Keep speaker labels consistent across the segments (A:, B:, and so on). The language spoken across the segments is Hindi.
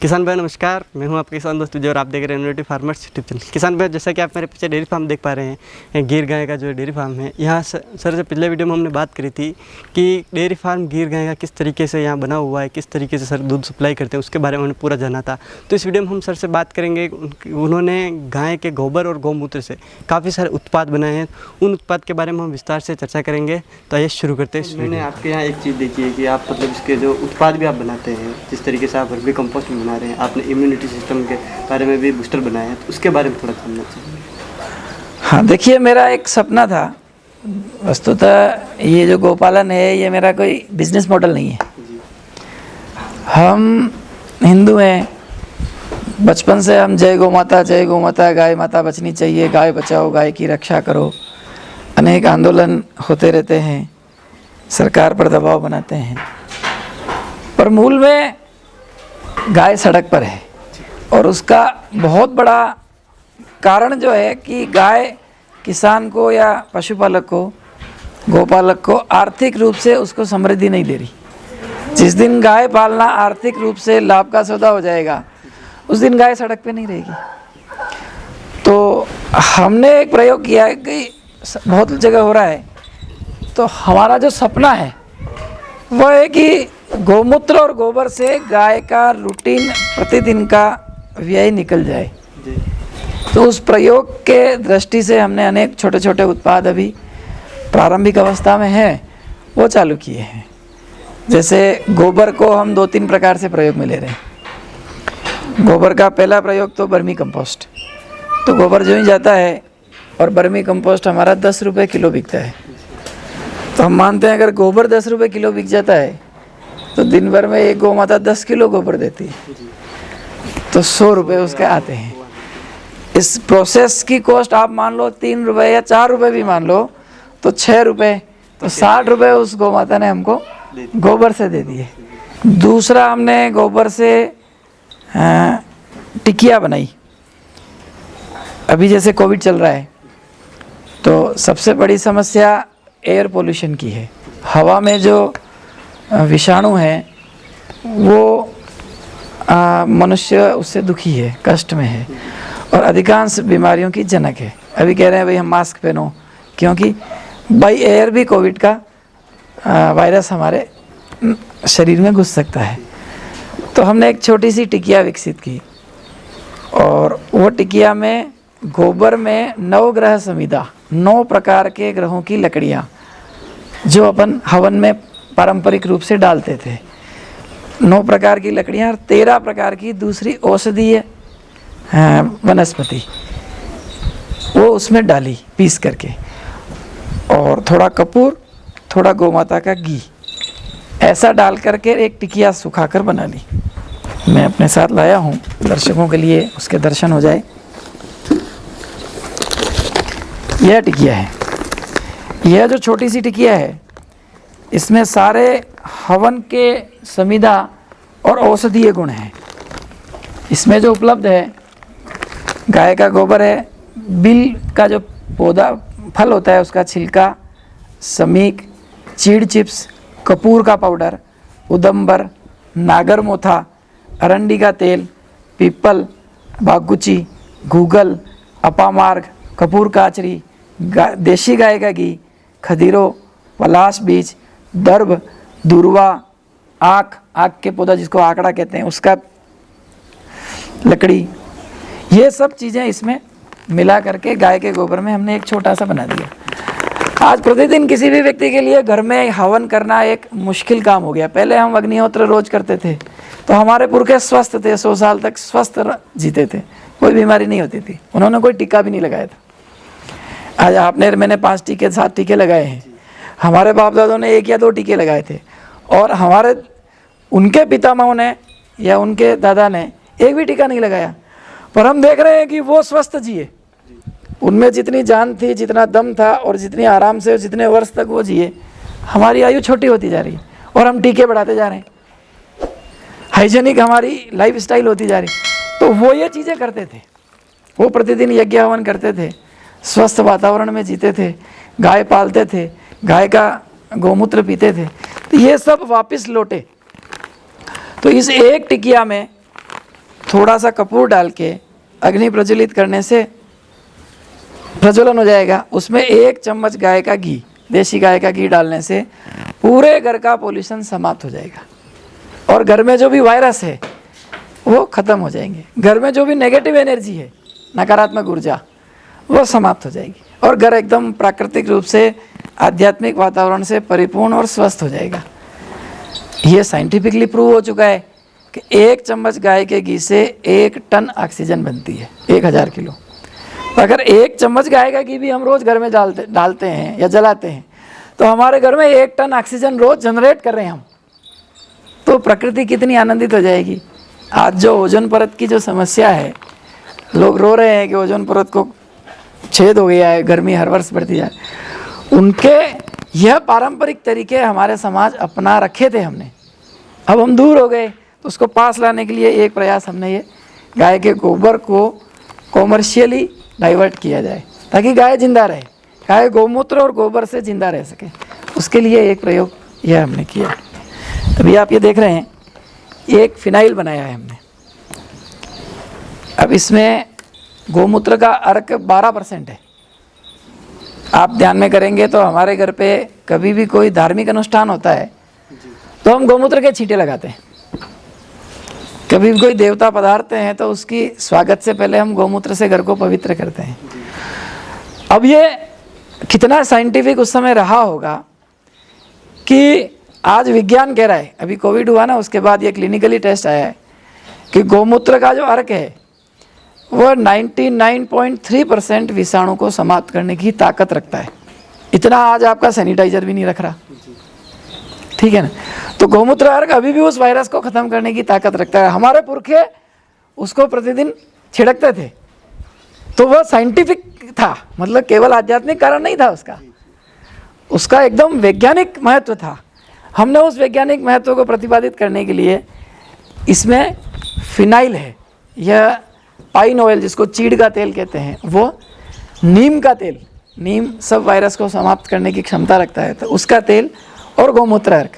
A: किसान भाई नमस्कार, मैं हूं आपके किसान दोस्त विजय और आप देख रहे हैं यूनिटी फार्मर्स यूट्यूब चैनल। किसान भाई, जैसा कि आप मेरे पीछे डेयरी फार्म देख पा रहे हैं, गिर गाय का जो डेयरी फार्म है। यहाँ सर से पिछले वीडियो में हमने बात करी थी कि डेयरी फार्म गिर गाय का किस तरीके से यहाँ बना हुआ है, किस तरीके से सर दूध सप्लाई करते हैं, उसके बारे में उन्हें पूरा जाना था। तो इस वीडियो में हम सर से बात करेंगे। उन्होंने गाय के गोबर और गौमूत्र से काफ़ी सारे उत्पाद बनाए हैं, उन उत्पाद के बारे में हम विस्तार से चर्चा करेंगे। तो आइए शुरू करते हैं। मैंने आपके यहाँ एक चीज़ देखी है कि आप मतलब इसके जो उत्पाद भी आप बनाते हैं, जिस तरीके से आप वर्मी कंपोस्ट में बना रहे हैं, आपने इम्यूनिटी सिस्टम के बारे में भी बूस्टर बनाया है, तो उसके बारे में थोड़ा जानना चाहिए।
B: हाँ, देखिए, मेरा एक सपना था। वस्तुतः ये जो गौपालन है, ये मेरा कोई बिजनेस मॉडल नहीं है। हम हिंदू हैं, बचपन से हम जय गौ माता, गाय माता बचनी चाहिए, गाय बचाओ, गाय की रक्षा करो, अनेक आंदोलन होते रहते हैं, सरकार पर दबाव बनाते हैं, पर मूल में गाय सड़क पर है। और उसका बहुत बड़ा कारण जो है कि गाय किसान को या पशुपालक को, गौपालक को आर्थिक रूप से उसको समृद्धि नहीं दे रही। जिस दिन गाय पालना आर्थिक रूप से लाभ का सौदा हो जाएगा, उस दिन गाय सड़क पे नहीं रहेगी। तो हमने एक प्रयोग किया है कि बहुत जगह हो रहा है, तो हमारा जो सपना है वो है कि गौमूत्र और गोबर से गाय का रूटीन प्रतिदिन का व्यय निकल जाए। तो उस प्रयोग के दृष्टि से हमने अनेक छोटे छोटे उत्पाद अभी प्रारंभिक अवस्था में हैं, वो चालू किए हैं। जैसे गोबर को हम 2-3 प्रकार से प्रयोग में ले रहे हैं। गोबर का पहला प्रयोग तो वर्मी कंपोस्ट। तो गोबर जो ही जाता है और वर्मी कंपोस्ट हमारा 10 रुपये किलो बिकता है। तो हम मानते हैं अगर गोबर 10 रुपये किलो बिक जाता है तो दिन भर में एक गौ माता 10 किलो गोबर देती है, तो 100 रुपये उसके आते हैं। इस प्रोसेस की कॉस्ट आप मान लो 3 रुपये या 4 रुपये भी मान लो, तो 6 रुपये, तो 60 रुपये उस गौ माता ने हमको गोबर से दे दिए। दूसरा, हमने गोबर से टिकिया बनाई। अभी जैसे कोविड चल रहा है, तो सबसे बड़ी समस्या एयर पोल्यूशन की है। हवा में जो विषाणु है वो मनुष्य उससे दुखी है, कष्ट में है और अधिकांश बीमारियों की जनक है। अभी कह रहे हैं भाई हम मास्क पहनो, क्योंकि बाई एयर भी कोविड का वायरस हमारे शरीर में घुस सकता है। तो हमने एक छोटी सी टिकिया विकसित की और वो टिकिया में गोबर में 9 ग्रह समिधा, 9 प्रकार के ग्रहों की लकड़ियाँ जो अपन हवन में पारंपरिक रूप से डालते थे, 9 प्रकार की लकड़ियाँ और 13 प्रकार की दूसरी औषधीय वनस्पति वो उसमें डाली पीस करके, और थोड़ा कपूर, थोड़ा गौमाता का घी, ऐसा डाल करके एक टिकिया सुखाकर बना ली। मैं अपने साथ लाया हूँ दर्शकों के लिए, उसके दर्शन हो जाए। यह टिकिया है। यह जो छोटी सी टिकिया है, इसमें सारे हवन के समिधा और औषधीय गुण हैं। इसमें जो उपलब्ध है, गाय का गोबर है, बिल का जो पौधा फल होता है उसका छिलका, समीक, चीड़ चिप्स, कपूर का पाउडर, उदंबर, नागरमोथा, अरंडी का तेल, पीपल, बागुची, गूगल, अपामार्ग, कपूर काचरी, देशी गाय का घी, खदीरो, पलाश बीज, दर्भ, दूर्वा, आक के पौधा जिसको आकड़ा कहते हैं, उसका लकड़ी, ये सब चीज़ें इसमें मिला करके गाय के गोबर में हमने एक छोटा सा बना दिया। आज प्रतिदिन किसी भी व्यक्ति के लिए घर में हवन करना एक मुश्किल काम हो गया। पहले हम अग्निहोत्र रोज करते थे तो हमारे पुरखे स्वस्थ थे, 100 साल तक स्वस्थ जीते थे, कोई बीमारी नहीं होती थी, उन्होंने कोई टीका भी नहीं लगाया था। आज मैंने 5 टीके 7 टीके लगाए हैं। हमारे बाप दादों ने 1 या 2 टीके लगाए थे, और उनके पितामहों ने या उनके दादा ने एक भी टीका नहीं लगाया, पर हम देख रहे हैं कि वो स्वस्थ जिए। उनमें जितनी जान थी, जितना दम था और जितनी आराम से जितने वर्ष तक वो जिए, हमारी आयु छोटी होती जा रही है और हम टीके बढ़ाते जा रहे हैं। हाइजेनिक हमारी लाइफ स्टाइल होती जा रही। तो वो ये चीज़ें करते थे, वो प्रतिदिन यज्ञ हवन करते थे, स्वस्थ वातावरण में जीते थे, गाय पालते थे, गाय का गौमूत्र पीते थे। तो ये सब वापस लौटे। तो इस एक टिकिया में थोड़ा सा कपूर डाल के अग्नि प्रज्वलित करने से प्रज्वलन हो जाएगा। उसमें 1 चम्मच गाय का घी, देसी गाय का घी डालने से पूरे घर का पोल्यूशन समाप्त हो जाएगा और घर में जो भी वायरस है वो खत्म हो जाएंगे। घर में जो भी नेगेटिव एनर्जी है, नकारात्मक ऊर्जा, वो समाप्त हो जाएगी और घर एकदम प्राकृतिक रूप से आध्यात्मिक वातावरण से परिपूर्ण और स्वस्थ हो जाएगा। ये साइंटिफिकली प्रूव हो चुका है कि 1 चम्मच गाय के घी से 1 टन ऑक्सीजन बनती है, 1000 किलो। तो अगर 1 चम्मच गाय का घी भी हम रोज़ घर में डालते हैं या जलाते हैं तो हमारे घर में 1 टन ऑक्सीजन रोज़ जनरेट कर रहे हैं हम। तो प्रकृति कितनी आनंदित हो जाएगी। आज जो ओजोन परत की जो समस्या है, लोग रो रहे हैं कि ओजोन परत को छेद हो गया है, गर्मी हर वर्ष बढ़ती है, उनके यह पारंपरिक तरीके हमारे समाज अपना रखे थे हमने, अब हम दूर हो गए। तो उसको पास लाने के लिए एक प्रयास हमने ये गाय के गोबर को कॉमर्शियली डाइवर्ट किया जाए ताकि गाय जिंदा रहे, गाय गौमूत्र और गोबर से जिंदा रह सके। उसके लिए एक प्रयोग यह हमने किया। अभी आप ये देख रहे हैं, एक फिनाइल बनाया है हमने। अब इसमें गौमूत्र का अर्क 12% है। आप ध्यान में करेंगे तो हमारे घर पे कभी भी कोई धार्मिक अनुष्ठान होता है तो हम गौमूत्र के छींटे लगाते हैं। कभी भी कोई देवता पधारते हैं तो उसकी स्वागत से पहले हम गौमूत्र से घर को पवित्र करते हैं। अब ये कितना साइंटिफिक उस समय रहा होगा कि आज विज्ञान कह रहा है, अभी कोविड हुआ ना, उसके बाद ये क्लिनिकली टेस्ट आया है कि गौमूत्र का जो अर्क है वो 99.3% विषाणु को समाप्त करने की ताकत रखता है। इतना आज आपका सैनिटाइजर भी नहीं रख रहा, ठीक है ना। तो गौमूत्र अर्क अभी भी उस वायरस को खत्म करने की ताकत रखता है। हमारे पुरखे उसको प्रतिदिन छिड़कते थे, तो वह साइंटिफिक था, मतलब केवल आध्यात्मिक कारण नहीं था उसका एकदम वैज्ञानिक महत्व था। हमने उस वैज्ञानिक महत्व को प्रतिपादित करने के लिए इसमें फिनाइल है, यह पाइन ऑयल जिसको चीड़ का तेल कहते हैं, वो नीम का तेल, नीम सब वायरस को समाप्त करने की क्षमता रखता है, तो उसका तेल और गौमूत्र अर्क।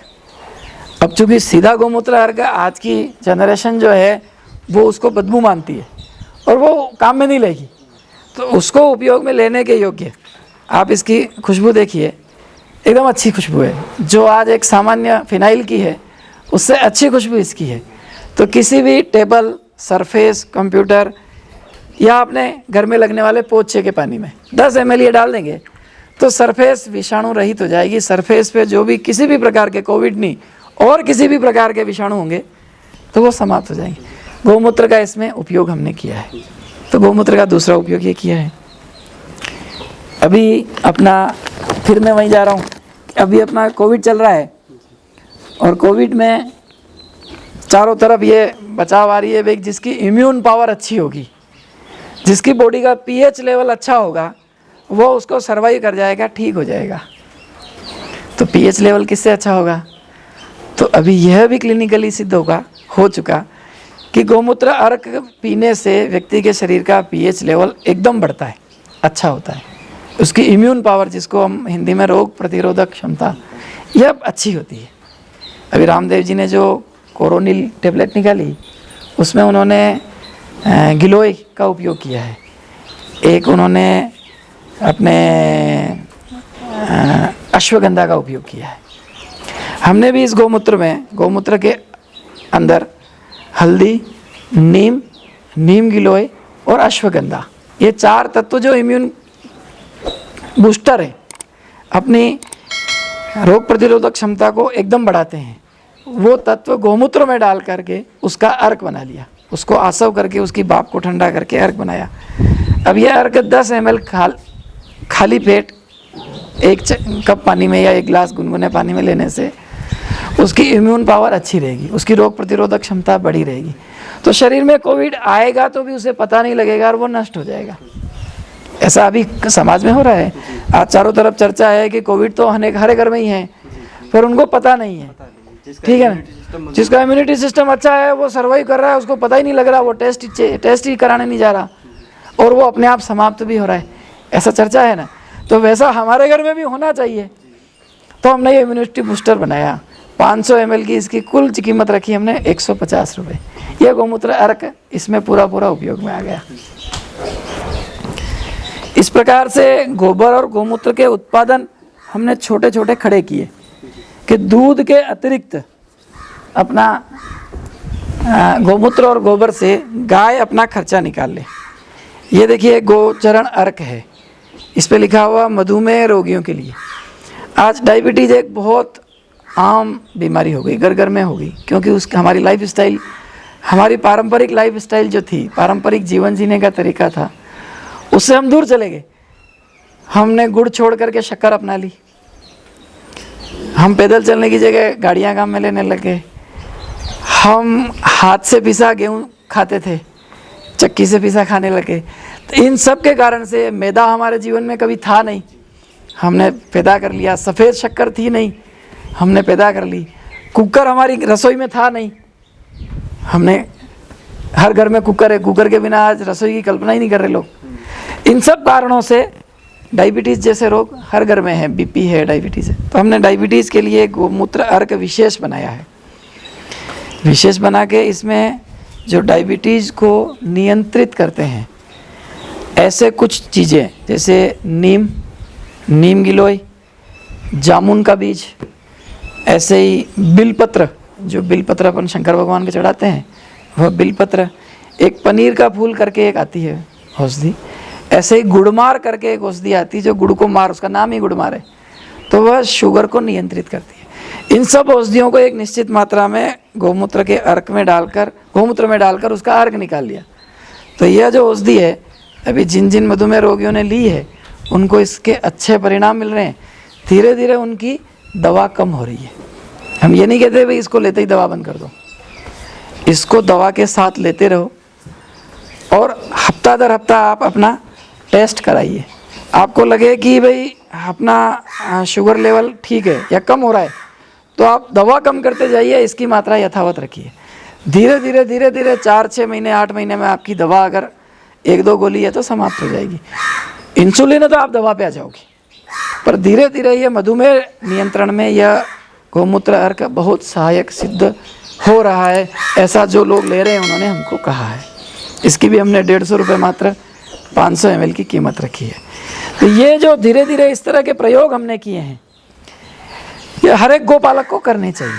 B: अब चूँकि सीधा गौमूत्र अर्क आज की जनरेशन जो है वो उसको बदबू मानती है और वो काम में नहीं लेगी, तो उसको उपयोग में लेने के योग्य आप इसकी खुशबू देखिए, एकदम अच्छी खुशबू है। जो आज एक सामान्य फिनाइल की है उससे अच्छी खुशबू इसकी है। तो किसी भी टेबल, सरफेस, कंप्यूटर या अपने घर में लगने वाले पोछे के पानी में 10 ml ये डाल देंगे तो सरफेस विषाणु रहित हो जाएगी। सरफेस पे जो भी किसी भी प्रकार के कोविड नहीं और किसी भी प्रकार के विषाणु होंगे तो वो समाप्त हो जाएंगे। गौमूत्र का इसमें उपयोग हमने किया है। तो गौमूत्र का दूसरा उपयोग ये किया है। अभी अपना फिर मैं वहीं जा रहा हूँ, अभी अपना कोविड चल रहा है और कोविड में चारों तरफ ये बचाव आ रही है। भाई जिसकी इम्यून पावर अच्छी होगी, जिसकी बॉडी का पीएच लेवल अच्छा होगा, वो उसको सर्वाइव कर जाएगा, ठीक हो जाएगा। तो पीएच लेवल किससे अच्छा होगा? तो अभी यह भी क्लिनिकली सिद्ध हो चुका कि गौमूत्र अर्क पीने से व्यक्ति के शरीर का पीएच लेवल एकदम बढ़ता है, अच्छा होता है। उसकी इम्यून पावर, जिसको हम हिंदी में रोग प्रतिरोधक क्षमता, यह अच्छी होती है। अभी रामदेव जी ने जो कोरोनिल टेबलेट निकाली उसमें उन्होंने गिलोय का उपयोग किया है, एक उन्होंने अपने अश्वगंधा का उपयोग किया है। हमने भी इस गौमूत्र में, गौमूत्र के अंदर हल्दी, नीम गिलोय और अश्वगंधा, ये 4 तत्व जो इम्यून बूस्टर है, अपनी रोग प्रतिरोधक क्षमता को एकदम बढ़ाते हैं, वो तत्व गौमूत्र में डाल करके उसका अर्क बना लिया, उसको आसव करके उसकी भाप को ठंडा करके अर्क बनाया। अब यह अर्क 10 ml खाली पेट 1 कप पानी में या 1 गिलास गुनगुने पानी में लेने से उसकी इम्यून पावर अच्छी रहेगी, उसकी रोग प्रतिरोधक क्षमता बढ़ी रहेगी। तो शरीर में कोविड आएगा तो भी उसे पता नहीं लगेगा और वो नष्ट हो जाएगा। ऐसा अभी समाज में हो रहा है। आज चारों तरफ चर्चा है कि कोविड तो हर घर में ही है, पर उनको पता नहीं है, ठीक है ना। जिसका इम्यूनिटी सिस्टम अच्छा है वो सर्वाइव कर रहा है, उसको पता ही नहीं लग रहा, वो टेस्ट ही कराने नहीं जा रहा और वो अपने आप समाप्त भी हो रहा है। ऐसा चर्चा है ना। तो वैसा हमारे घर में भी होना चाहिए। तो हमने ये इम्यूनिटी बूस्टर बनाया 500 ml की इसकी कुल कीमत रखी हमने 150 रुपये। यह गौमूत्र अर्क इसमें पूरा उपयोग में आ गया। इस प्रकार से गोबर और गौमूत्र के उत्पादन हमने छोटे छोटे खड़े किए कि दूध के अतिरिक्त अपना गौमूत्र और गोबर से गाय अपना खर्चा निकाल ले। ये देखिए गोचरण अर्क है, इस पे लिखा हुआ मधुमेह रोगियों के लिए। आज डायबिटीज़ एक बहुत आम बीमारी हो गई, घर घर में हो गई, क्योंकि हमारी लाइफ स्टाइल, हमारी पारंपरिक लाइफ स्टाइल जो थी, पारंपरिक जीवन जीने का तरीका था, उससे हम दूर चले गए। हमने गुड़ छोड़ करके शक्कर अपना ली, हम पैदल चलने की जगह गाड़ियाँ काम में लेने लगे, हम हाथ से पिसा गेहूँ खाते थे, चक्की से पिसा खाने लगे। तो इन सब के कारण से मैदा हमारे जीवन में कभी था नहीं, हमने पैदा कर लिया। सफ़ेद शक्कर थी नहीं, हमने पैदा कर ली। कुकर हमारी रसोई में था नहीं, हमने, हर घर में कुकर है, कुकर के बिना आज रसोई की कल्पना ही नहीं कर रहे लोग। इन सब कारणों से डायबिटीज़ जैसे रोग हर घर में है, बीपी है, डायबिटीज़ है। तो हमने डायबिटीज़ के लिए गोमूत्र अर्क विशेष बनाया है। विशेष बना के इसमें जो डायबिटीज़ को नियंत्रित करते हैं ऐसे कुछ चीज़ें, जैसे नीम गिलोय, जामुन का बीज, ऐसे ही बिलपत्र, जो बिलपत्र अपन शंकर भगवान को चढ़ाते हैं वह बिलपत्र, एक पनीर का फूल करके एक आती है औषधि, ऐसे ही गुड़मार करके एक औषधि आती है, जो गुड़ को मार, उसका नाम ही गुड़मार है, तो वह शुगर को नियंत्रित करती है। इन सब औषधियों को एक निश्चित मात्रा में गौमूत्र के अर्क में डालकर, गौमूत्र में डालकर उसका अर्क निकाल लिया। तो यह जो औषधि है अभी जिन जिन मधुमेह रोगियों ने ली है उनको इसके अच्छे परिणाम मिल रहे हैं। धीरे धीरे उनकी दवा कम हो रही है। हम ये नहीं कहते भाई इसको लेते ही दवा बंद कर दो, इसको दवा के साथ लेते रहो और हफ्ता दर हफ्ता आप अपना टेस्ट कराइए। आपको लगे कि भाई अपना शुगर लेवल ठीक है या कम हो रहा है तो आप दवा कम करते जाइए, इसकी मात्रा यथावत रखिए। धीरे धीरे धीरे धीरे 4-6 महीने 8 महीने में आपकी दवा अगर 1-2 गोली है तो समाप्त हो जाएगी। इंसुलिन है तो आप दवा पे आ जाओगे, पर धीरे धीरे ये मधुमेह नियंत्रण में यह गौमूत्र अर्क बहुत सहायक सिद्ध हो रहा है। ऐसा जो लोग ले रहे हैं उन्होंने हमको कहा है। इसकी भी हमने 150 रुपये मात्र 500 ml की कीमत रखी है। तो ये जो धीरे धीरे इस तरह के प्रयोग हमने किए हैं ये हर एक गोपालक को करने चाहिए।